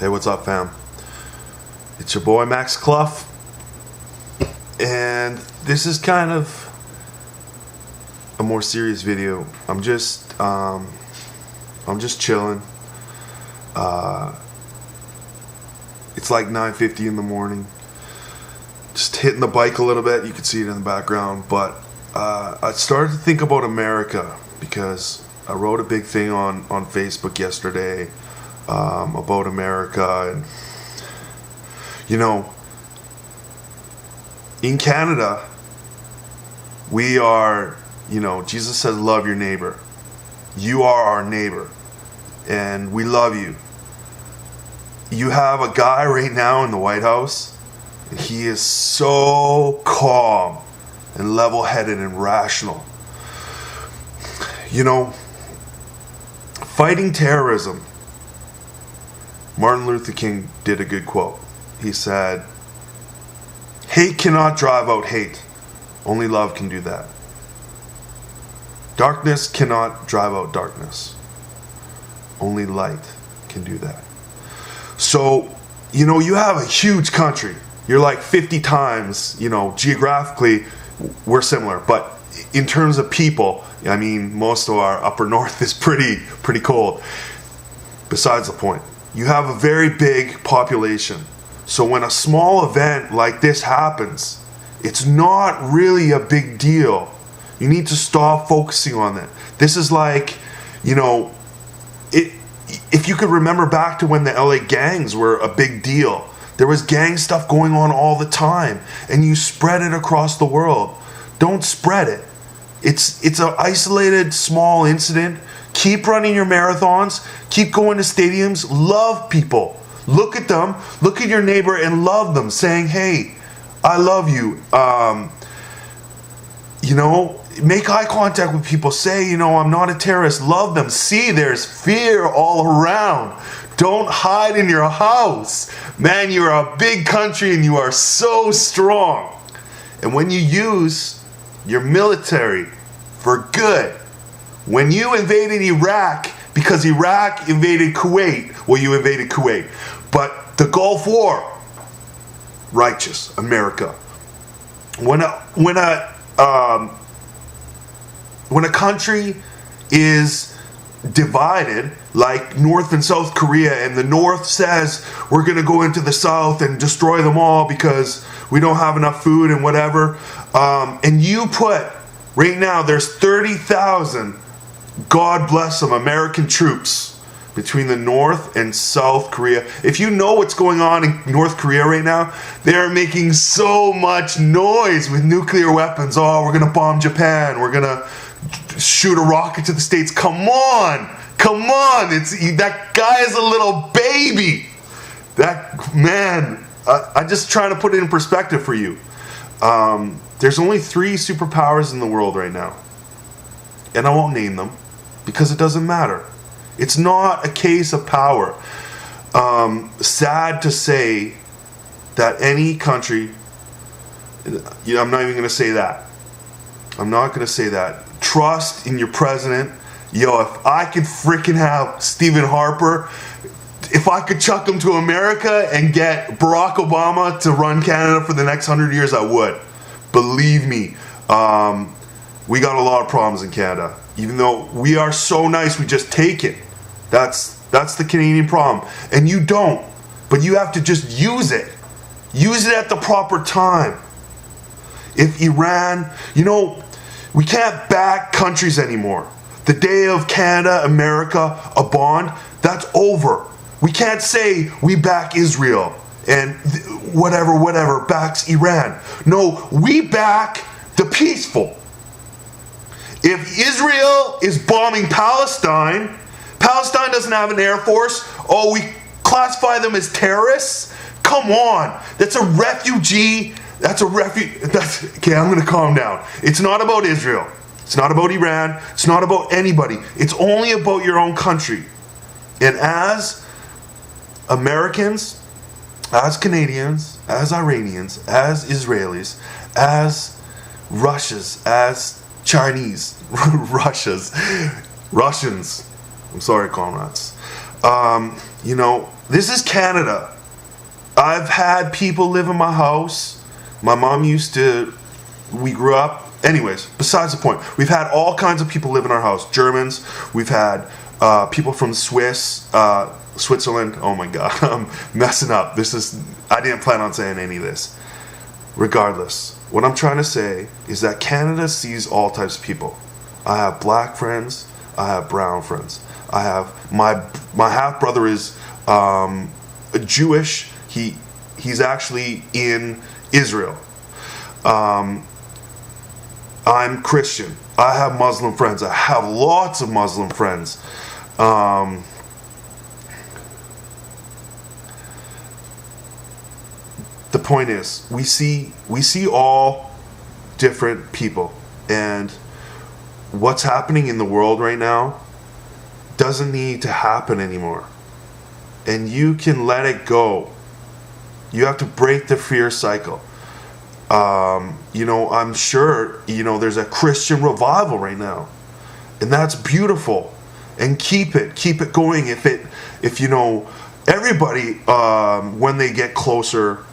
Hey, what's up, fam? It's your boy Max Clough, and this is kind of a more serious video. I'm just chilling. It's like 9:50 in the morning. Just hitting the bike a little bit. You can see it in the background, but I started to think about America because I wrote a big thing on Facebook yesterday about America. And you know, in Canada, we are, Jesus says love your neighbor. You are our neighbor, and we love you. You have a guy right now in the White House, and he is so calm and level-headed and rational. Fighting terrorism, Martin Luther King did a good quote. He said, "Hate cannot drive out hate. Only love can do that. Darkness cannot drive out darkness. Only light can do that." So, you have a huge country. You're like 50 times, geographically, we're similar. But in terms of people, most of our upper north is pretty cold. Besides the point, you have a very big population. So when a small event like this happens, it's not really a big deal. You need to stop focusing on it. This is like, if you could remember back to when the LA gangs were a big deal, there was gang stuff going on all the time, and you spread it across the world. Don't spread it. It's an isolated, small incident. Keep running your marathons. Keep going to stadiums. Love people. Look at them. Look at your neighbor and love them, saying, "Hey, I love you." Make eye contact with people. Say, "I'm not a terrorist." Love them. See, there's fear all around. Don't hide in your house. Man, you're a big country and you are so strong. And when you use your military for good, when you invaded Iraq, because Iraq invaded Kuwait, well, you invaded Kuwait, but the Gulf War, righteous America. When a country is divided, like North and South Korea, and the North says we're going to go into the South and destroy them all because we don't have enough food and whatever, and you put, right now there's 30,000, God bless them, American troops between the North and South Korea. If you know what's going on in North Korea right now, they're making so much noise with nuclear weapons. Oh, we're going to bomb Japan. We're going to shoot a rocket to the States. Come on. That guy is a little baby. That man, I'm just trying to put it in perspective for you. There's only 3 superpowers in the world right now. And I won't name them because it doesn't matter. It's not a case of power. Sad to say that any country, I'm not even going to say that. I'm not going to say that. Trust in your president. If I could freaking have Stephen Harper, if I could chuck him to America and get Barack Obama to run Canada for the next 100 years, I would. Believe me. We got a lot of problems in Canada. Even though we are so nice, we just take it. That's the Canadian problem. And you don't. But you have to just use it. Use it at the proper time. If Iran, we can't back countries anymore. The day of Canada, America, a bond, that's over. We can't say we back Israel and whatever backs Iran. No, we back the peaceful. If Israel is bombing Palestine doesn't have an air force. Oh, we classify them as terrorists? Come on. That's a refugee. Okay, I'm going to calm down. It's not about Israel. It's not about Iran. It's not about anybody. It's only about your own country. And as Americans, as Canadians, as Iranians, as Israelis, as Russians, as Chinese, Russians, I'm sorry, comrades. This is Canada. I've had people live in my house. My mom we grew up. Anyways, besides the point, we've had all kinds of people live in our house. Germans, we've had people from Switzerland. Oh my God, I'm messing up. I didn't plan on saying any of this. Regardless, what I'm trying to say is that Canada sees all types of people. I have black friends. I have brown friends. I have my half brother is Jewish. He's actually in Israel. I'm Christian. I have Muslim friends. I have lots of Muslim friends. The point is, we see all different people, and what's happening in the world right now doesn't need to happen anymore. And you can let it go. You have to break the fear cycle. I'm sure, there's a Christian revival right now. And that's beautiful. And keep it going. If everybody, when they get closer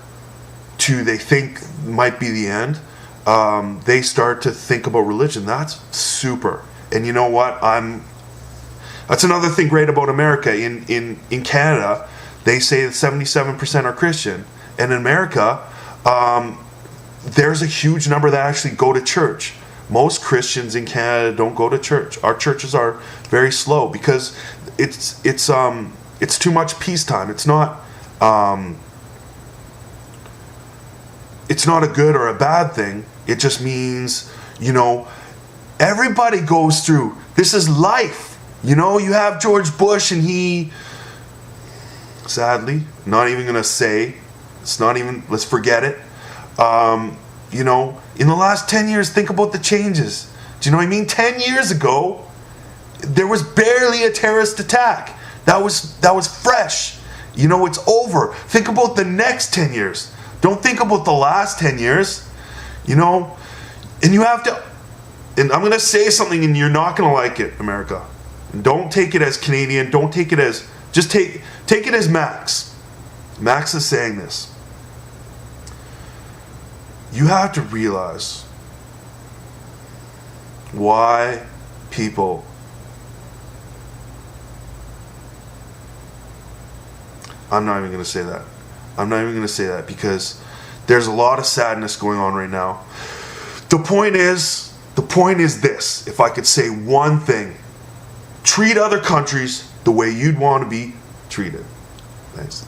to they think might be the end, they start to think about religion. That's super. And you know what? That's another thing great about America. In Canada, they say that 77% are Christian. And in America, there's a huge number that actually go to church. Most Christians in Canada don't go to church. Our churches are very slow because it's too much peacetime. It's not a good or a bad thing. It just means, everybody goes through. This is life. You have George Bush, and he, sadly, not even going to say, let's forget it. In the last 10 years, think about the changes. Do you know what I mean? 10 years ago, there was barely a terrorist attack. That was fresh. It's over. Think about the next 10 years. Don't think about the last 10 years. And you have to, and I'm going to say something and you're not going to like it, America. Don't take it as Canadian. Don't take it as, just take it as Max. Max is saying this. You have to realize why people I'm not even going to say that. I'm not even going to say that because there's a lot of sadness going on right now. The point is this. If I could say one thing, treat other countries the way you'd want to be treated. Thanks.